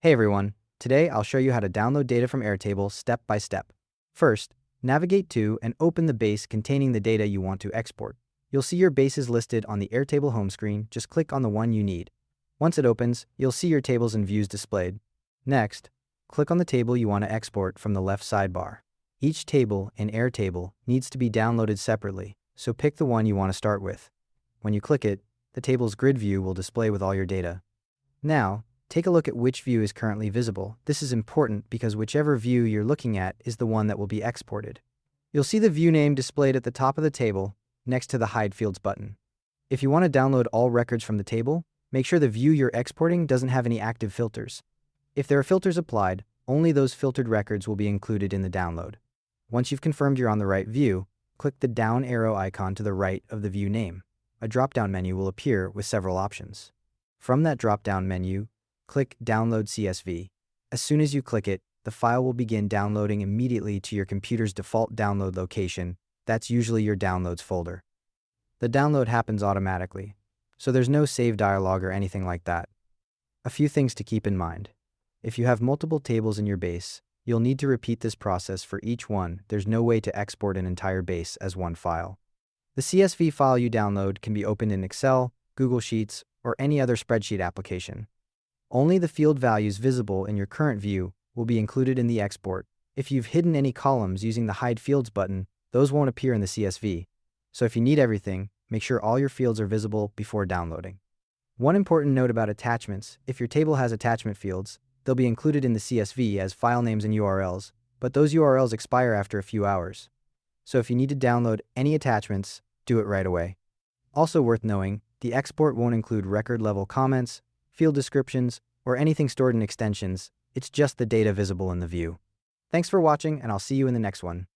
Hey everyone, today I'll show you how to download data from Airtable step by step. First, navigate to and open the base containing the data you want to export. You'll see your bases listed on the Airtable home screen. Just click on the one you need. Once it opens, you'll see your tables and views displayed. Next, click on the table you want to export from the left sidebar. Each table in Airtable needs to be downloaded separately, so pick the one you want to start with. When you click it, the table's grid view will display with all your data. Now, take a look at which view is currently visible. This is important because whichever view you're looking at is the one that will be exported. You'll see the view name displayed at the top of the table next to the Hide Fields button. If you want to download all records from the table, make sure the view you're exporting doesn't have any active filters. If there are filters applied, only those filtered records will be included in the download. Once you've confirmed you're on the right view, click the down arrow icon to the right of the view name. A drop-down menu will appear with several options. From that drop-down menu, click Download CSV. As soon as you click it, the file will begin downloading immediately to your computer's default download location. That's usually your Downloads folder. The download happens automatically, so there's no save dialog or anything like that. A few things to keep in mind. If you have multiple tables in your base, you'll need to repeat this process for each one. There's no way to export an entire base as one file. The CSV file you download can be opened in Excel, Google Sheets, or any other spreadsheet application. Only the field values visible in your current view will be included in the export. If you've hidden any columns using the Hide Fields button, those won't appear in the CSV. So if you need everything, make sure all your fields are visible before downloading. One important note about attachments: if your table has attachment fields, they'll be included in the CSV as file names and URLs, but those URLs expire after a few hours. So if you need to download any attachments, do it right away. Also worth knowing, the export won't include record-level comments, field descriptions, or anything stored in extensions. It's just the data visible in the view. Thanks for watching, and I'll see you in the next one.